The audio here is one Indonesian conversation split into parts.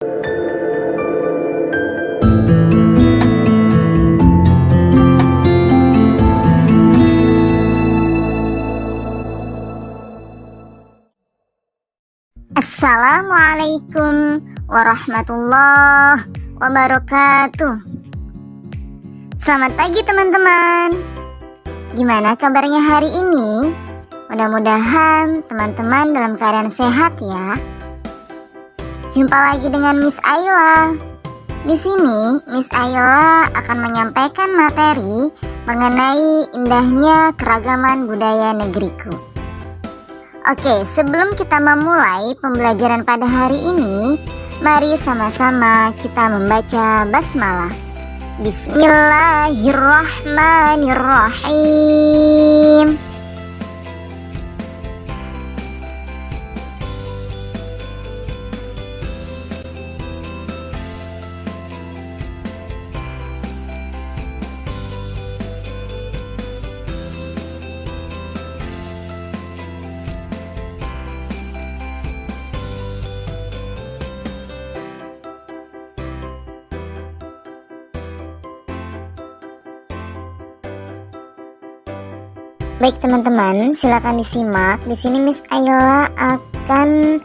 Assalamualaikum warahmatullahi wabarakatuh. Selamat pagi teman-teman. Gimana kabarnya hari ini? Mudah-mudahan teman-teman dalam keadaan sehat ya. Jumpa lagi dengan Miss Ayla. Di sini Miss Ayla akan menyampaikan materi mengenai indahnya keragaman budaya negeriku. Oke, sebelum kita memulai pembelajaran pada hari ini, mari sama-sama kita membaca basmalah. Bismillahirrahmanirrahim. Baik teman-teman, silakan disimak. Di sini Miss Ayla akan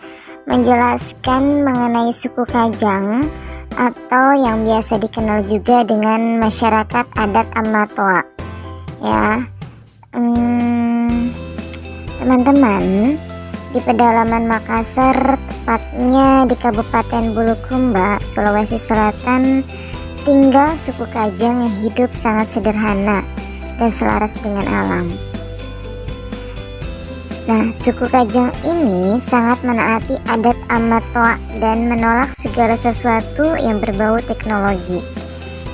menjelaskan mengenai suku Kajang atau yang biasa dikenal juga dengan masyarakat adat Amatoa. Ya, teman-teman, di pedalaman Makassar, tepatnya di Kabupaten Bulukumba, Sulawesi Selatan, tinggal suku Kajang yang hidup sangat sederhana dan selaras dengan alam. Nah, suku Kajang ini sangat menaati adat Amatoa dan menolak segala sesuatu yang berbau teknologi.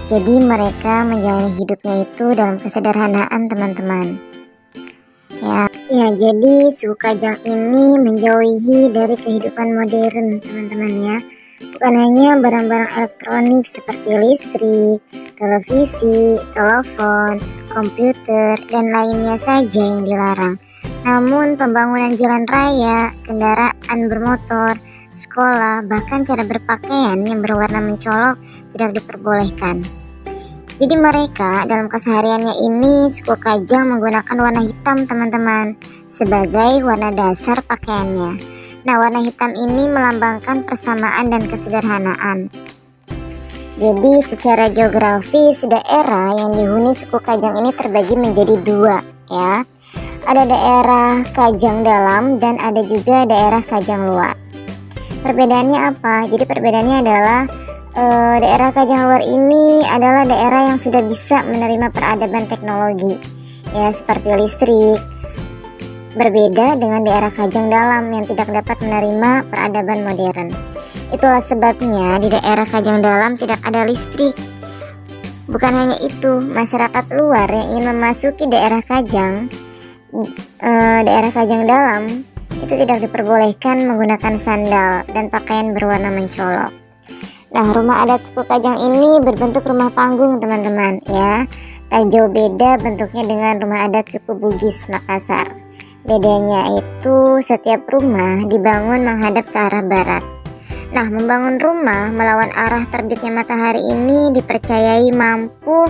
Jadi mereka menjalani hidupnya itu dalam kesederhanaan teman-teman. Ya, jadi suku Kajang ini menjauhi dari kehidupan modern teman-teman ya. Bukan hanya barang-barang elektronik seperti listrik, televisi, telepon, komputer, dan lainnya saja yang dilarang. Namun pembangunan jalan raya, kendaraan bermotor, sekolah, bahkan cara berpakaian yang berwarna mencolok tidak diperbolehkan. Jadi mereka dalam kesehariannya ini, suku Kajang menggunakan warna hitam teman-teman sebagai warna dasar pakaiannya. Nah, warna hitam ini melambangkan persamaan dan kesederhanaan. Jadi secara geografis daerah yang dihuni suku Kajang ini terbagi menjadi dua ya. Ada daerah Kajang dalam dan ada juga daerah Kajang luar. Perbedaannya apa? Jadi perbedaannya adalah daerah Kajang luar ini adalah daerah yang sudah bisa menerima peradaban teknologi ya, seperti listrik. Berbeda dengan daerah Kajang dalam yang tidak dapat menerima peradaban modern. Itulah sebabnya di daerah Kajang dalam tidak ada listrik. Bukan hanya itu, masyarakat luar yang ingin memasuki daerah Kajang dalam itu tidak diperbolehkan menggunakan sandal dan pakaian berwarna mencolok. Nah, rumah adat suku Kajang ini berbentuk rumah panggung teman-teman ya. Tak jauh beda bentuknya dengan rumah adat suku Bugis Makassar. Bedanya itu setiap rumah dibangun menghadap ke arah barat. Nah, membangun rumah melawan arah terbitnya matahari ini dipercayai mampu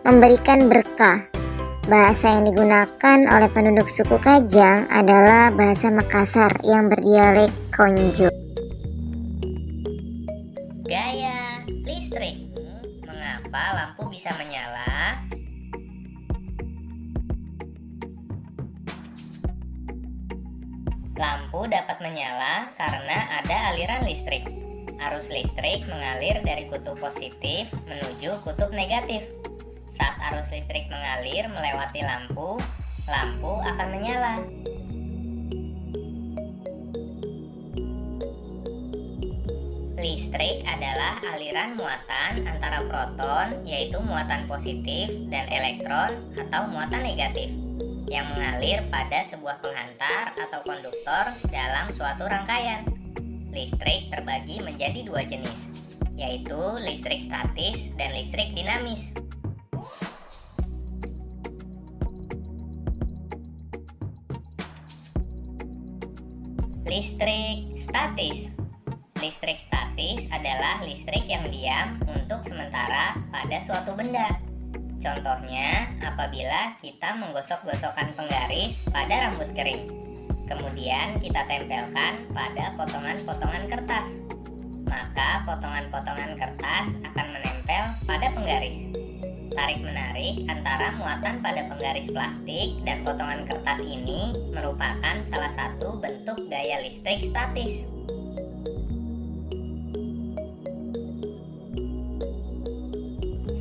memberikan berkah. Bahasa yang digunakan oleh penduduk suku Kajang adalah bahasa Makassar yang berdialek Konjo. Gaya listrik. Mengapa lampu bisa menyala? Lampu dapat menyala karena ada aliran listrik. Arus listrik mengalir dari kutub positif menuju kutub negatif. Saat arus listrik mengalir melewati lampu, lampu akan menyala. Listrik adalah aliran muatan antara proton, yaitu muatan positif, dan elektron atau muatan negatif, yang mengalir pada sebuah penghantar atau konduktor dalam suatu rangkaian. Listrik terbagi menjadi dua jenis, yaitu listrik statis dan listrik dinamis. Listrik statis. Listrik statis adalah listrik yang diam untuk sementara pada suatu benda. Contohnya, apabila kita menggosok-gosokkan penggaris pada rambut kering, kemudian kita tempelkan pada potongan-potongan kertas, maka potongan-potongan kertas akan menempel pada penggaris. Tarik-menarik antara muatan pada penggaris plastik dan potongan kertas ini merupakan salah satu bentuk gaya listrik statis.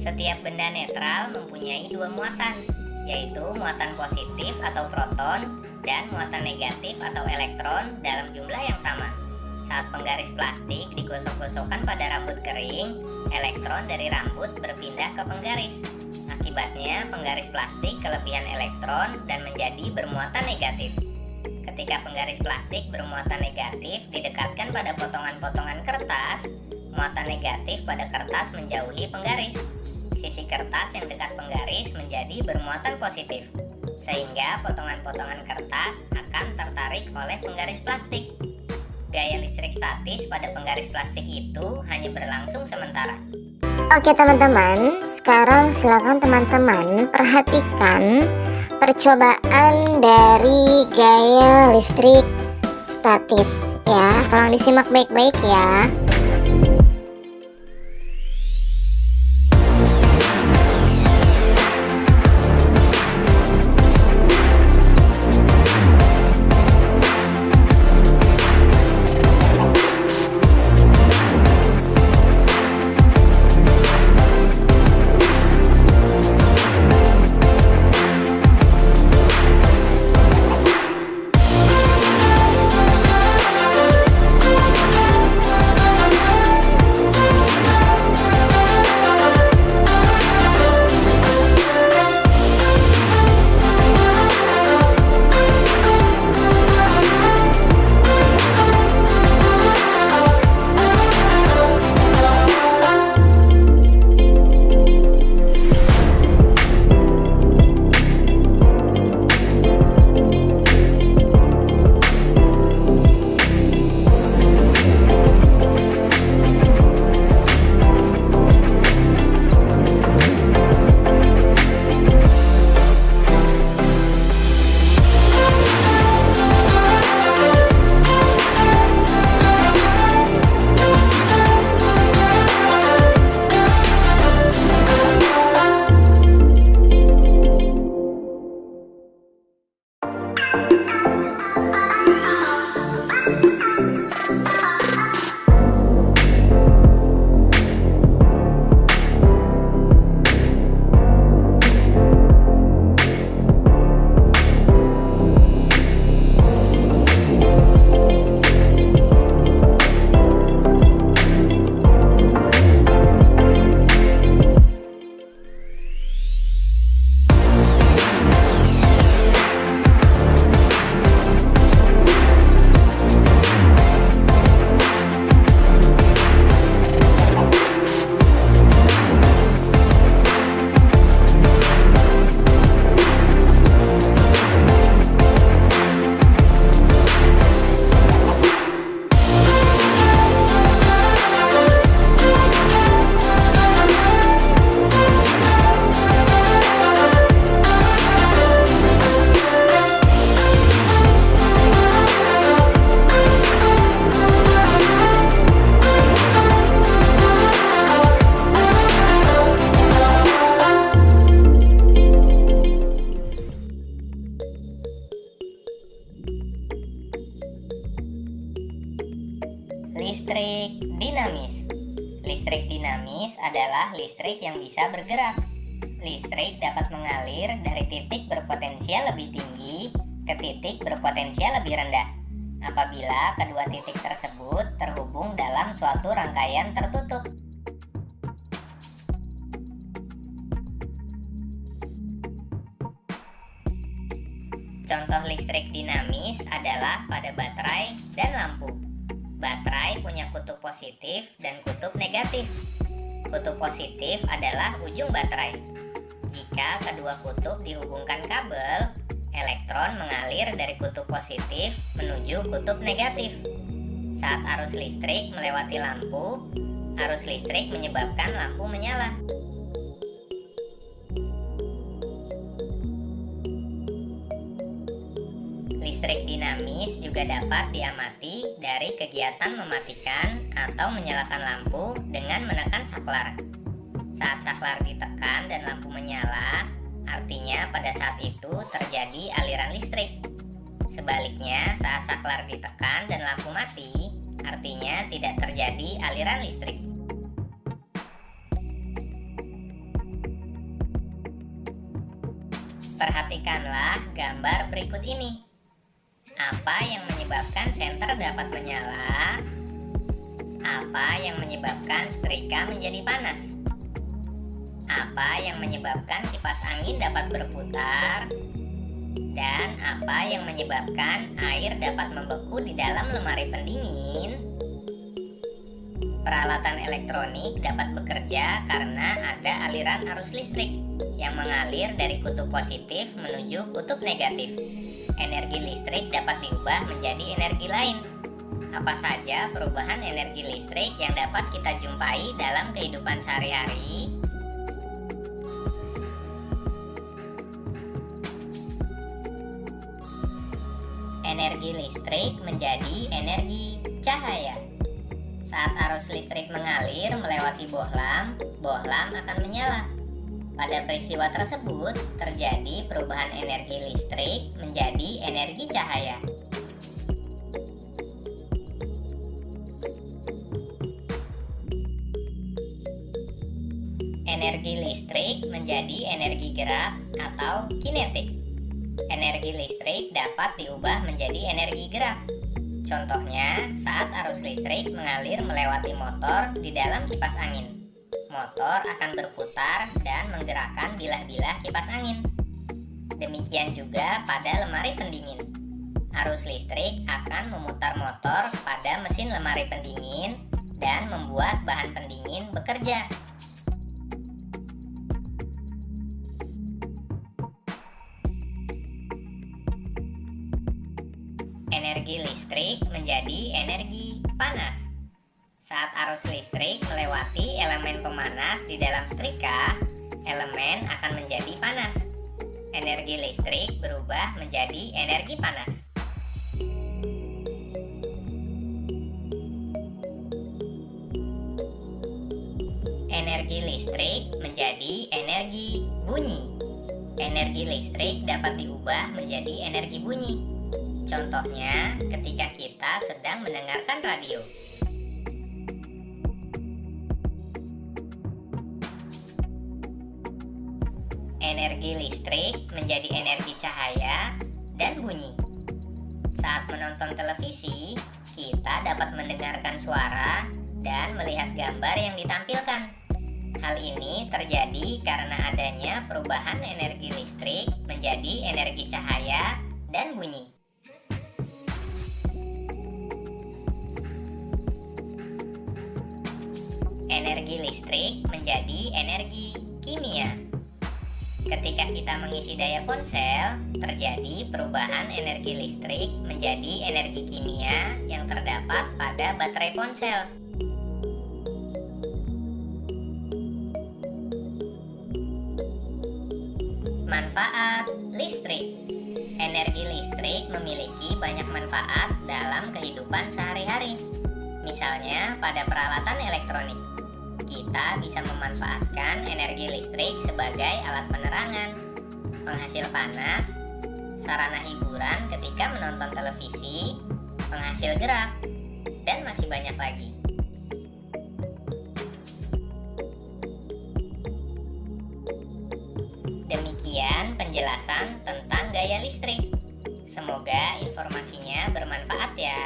Setiap benda netral mempunyai dua muatan, yaitu muatan positif atau proton dan muatan negatif atau elektron dalam jumlah yang sama. Saat penggaris plastik digosok-gosokkan pada rambut kering, elektron dari rambut berpindah ke penggaris. Akibatnya, penggaris plastik kelebihan elektron dan menjadi bermuatan negatif. Ketika penggaris plastik bermuatan negatif didekatkan pada potongan-potongan kertas, muatan negatif pada kertas menjauhi penggaris. Sisi kertas yang dekat penggaris menjadi bermuatan positif, sehingga potongan-potongan kertas akan tertarik oleh penggaris plastik. Gaya listrik statis pada penggaris plastik itu hanya berlangsung sementara. Oke teman-teman, sekarang silakan teman-teman perhatikan percobaan dari gaya listrik statis ya. Tolong disimak baik-baik ya. Listrik dinamis. Listrik dinamis adalah listrik yang bisa bergerak. Listrik dapat mengalir dari titik berpotensial lebih tinggi ke titik berpotensial lebih rendah apabila kedua titik tersebut terhubung dalam suatu rangkaian tertutup. Contoh listrik dinamis adalah pada baterai dan lampu. Baterai punya kutub positif dan kutub negatif. Kutub positif adalah ujung baterai. Jika kedua kutub dihubungkan kabel, elektron mengalir dari kutub positif menuju kutub negatif. Saat arus listrik melewati lampu, arus listrik menyebabkan lampu menyala. Listrik dinamis juga dapat diamati dari kegiatan mematikan atau menyalakan lampu dengan menekan saklar. Saat saklar ditekan dan lampu menyala, artinya pada saat itu terjadi aliran listrik. Sebaliknya, saat saklar ditekan dan lampu mati, artinya tidak terjadi aliran listrik. Perhatikanlah gambar berikut ini. Apa yang menyebabkan senter dapat menyala? Apa yang menyebabkan setrika menjadi panas? Apa yang menyebabkan kipas angin dapat berputar? Dan apa yang menyebabkan air dapat membeku di dalam lemari pendingin? Peralatan elektronik dapat bekerja karena ada aliran arus listrik yang mengalir dari kutub positif menuju kutub negatif. Energi listrik dapat diubah menjadi energi lain. Apa saja perubahan energi listrik yang dapat kita jumpai dalam kehidupan sehari-hari? Energi listrik menjadi energi cahaya. Saat arus listrik mengalir melewati bohlam, bohlam akan menyala. Pada peristiwa tersebut, terjadi perubahan energi listrik menjadi energi cahaya. Energi listrik menjadi energi gerak atau kinetik. Energi listrik dapat diubah menjadi energi gerak. Contohnya, saat arus listrik mengalir melewati motor di dalam kipas angin. Motor akan berputar dan menggerakkan bilah-bilah kipas angin. Demikian juga pada lemari pendingin. Arus listrik akan memutar motor pada mesin lemari pendingin dan membuat bahan pendingin bekerja. Energi listrik menjadi energi panas. Saat arus listrik melewati elemen pemanas di dalam setrika, elemen akan menjadi panas. Energi listrik berubah menjadi energi panas. Energi listrik menjadi energi bunyi. Energi listrik dapat diubah menjadi energi bunyi. Contohnya, ketika kita sedang mendengarkan radio. Energi listrik menjadi energi cahaya dan bunyi. Saat menonton televisi, kita dapat mendengarkan suara dan melihat gambar yang ditampilkan. Hal ini terjadi karena adanya perubahan energi listrik menjadi energi cahaya dan bunyi. Energi listrik menjadi energi kimia. Ketika kita mengisi daya ponsel, terjadi perubahan energi listrik menjadi energi kimia yang terdapat pada baterai ponsel. Manfaat listrik. Energi listrik memiliki banyak manfaat dalam kehidupan sehari-hari. Misalnya pada peralatan elektronik. Kita bisa memanfaatkan energi listrik sebagai alat penerangan, penghasil panas, sarana hiburan ketika menonton televisi, penghasil gerak, dan masih banyak lagi. Demikian penjelasan tentang gaya listrik. Semoga informasinya bermanfaat ya.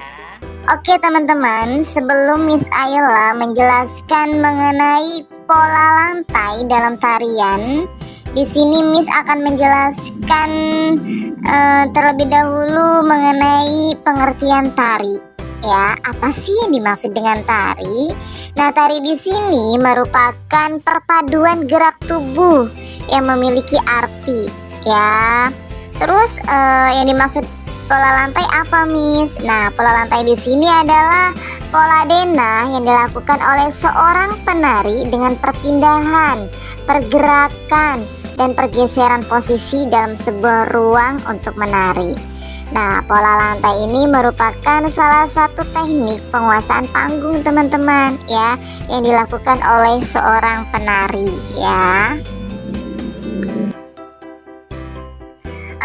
Oke teman-teman, sebelum Miss Ayla menjelaskan mengenai pola lantai dalam tarian, di sini Miss akan menjelaskan terlebih dahulu mengenai pengertian tari. Ya, apa sih yang dimaksud dengan tari? Nah, tari di sini merupakan perpaduan gerak tubuh yang memiliki arti, ya. Terus yang dimaksud pola lantai apa, Miss? Nah, pola lantai di sini adalah pola denah yang dilakukan oleh seorang penari dengan perpindahan, pergerakan, dan pergeseran posisi dalam sebuah ruang untuk menari. Nah, pola lantai ini merupakan salah satu teknik penguasaan panggung teman-teman ya, yang dilakukan oleh seorang penari ya.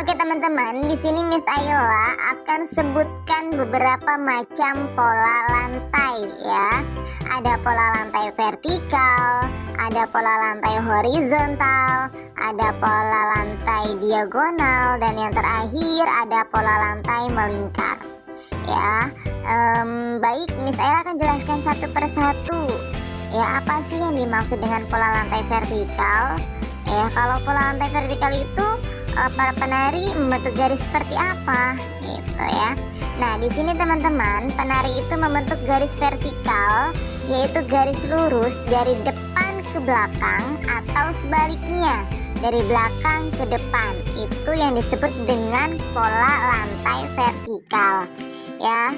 Oke teman-teman, di sini Miss Ayla akan sebutkan beberapa macam pola lantai ya. Ada pola lantai vertikal, ada pola lantai horizontal, ada pola lantai diagonal, dan yang terakhir ada pola lantai melingkar. Ya, baik, Miss Ayla akan jelaskan satu persatu. Ya, apa sih yang dimaksud dengan pola lantai vertikal? Ya, kalau pola lantai vertikal itu para penari membentuk garis seperti apa gitu ya. Nah, di sini teman-teman, penari itu membentuk garis vertikal, yaitu garis lurus dari depan ke belakang atau sebaliknya dari belakang ke depan. Itu yang disebut dengan pola lantai vertikal ya.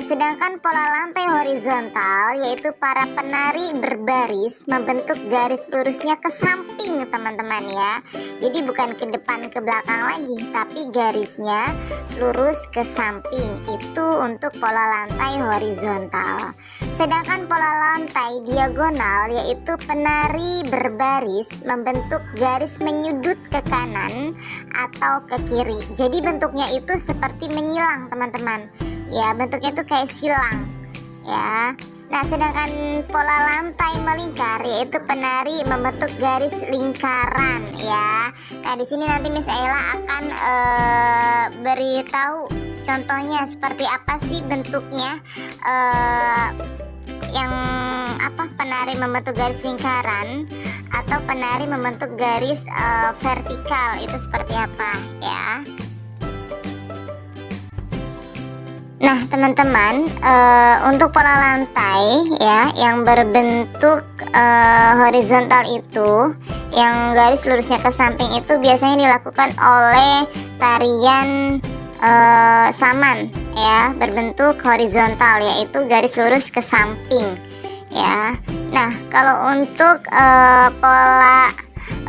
Sedangkan pola lantai horizontal yaitu para penari berbaris membentuk garis lurusnya ke samping teman-teman ya. Jadi bukan ke depan ke belakang lagi, tapi garisnya lurus ke samping. Itu untuk pola lantai horizontal. Sedangkan pola lantai diagonal yaitu penari berbaris membentuk garis menyudut ke kanan atau ke kiri. Jadi bentuknya itu seperti menyilang teman-teman. Ya, bentuknya itu kayak silang ya. Nah, sedangkan pola lantai melingkar yaitu penari membentuk garis lingkaran ya. Nah, di sini nanti Miss Ayla akan beritahu contohnya seperti apa sih bentuknya, yang penari membentuk garis lingkaran atau penari membentuk garis vertikal itu seperti apa ya. Nah teman-teman, untuk pola lantai ya yang berbentuk horizontal itu, yang garis lurusnya ke samping itu biasanya dilakukan oleh tarian saman ya, berbentuk horizontal yaitu garis lurus ke samping ya. Nah, kalau untuk pola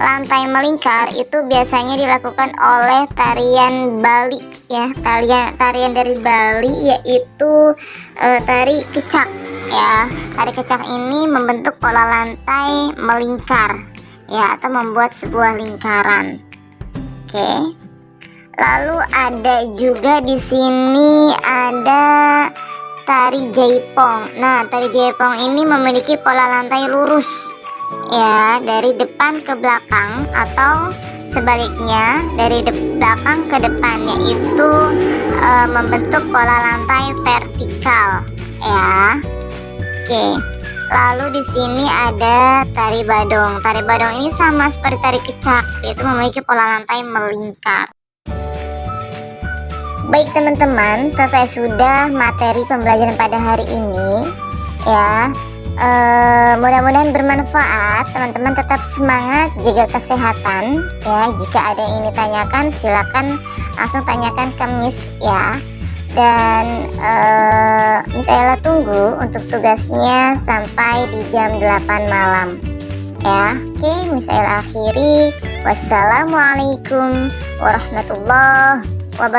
lantai melingkar itu biasanya dilakukan oleh tarian Bali ya, tarian dari Bali yaitu tari kecak ya. Tari kecak ini membentuk pola lantai melingkar ya, atau membuat sebuah lingkaran. Oke. Lalu ada juga di sini ada tari jaipong. Nah, tari jaipong ini memiliki pola lantai lurus ya, dari depan ke belakang atau sebaliknya dari belakang ke depan, yaitu membentuk pola lantai vertikal ya. Oke. Lalu di sini ada tari badong. Tari badong ini sama seperti tari kecak, yaitu memiliki pola lantai melingkar. Baik teman-teman, selesai sudah materi pembelajaran pada hari ini ya. Mudah-mudahan bermanfaat. Teman-teman tetap semangat, jaga kesehatan ya. Jika ada yang ingin ditanyakan silakan langsung tanyakan ke Miss ya. Dan Miss Ayla tunggu untuk tugasnya sampai di jam 8 malam ya. Oke, Miss Ayla akhiri. Wassalamualaikum warahmatullahi wabarakatuh.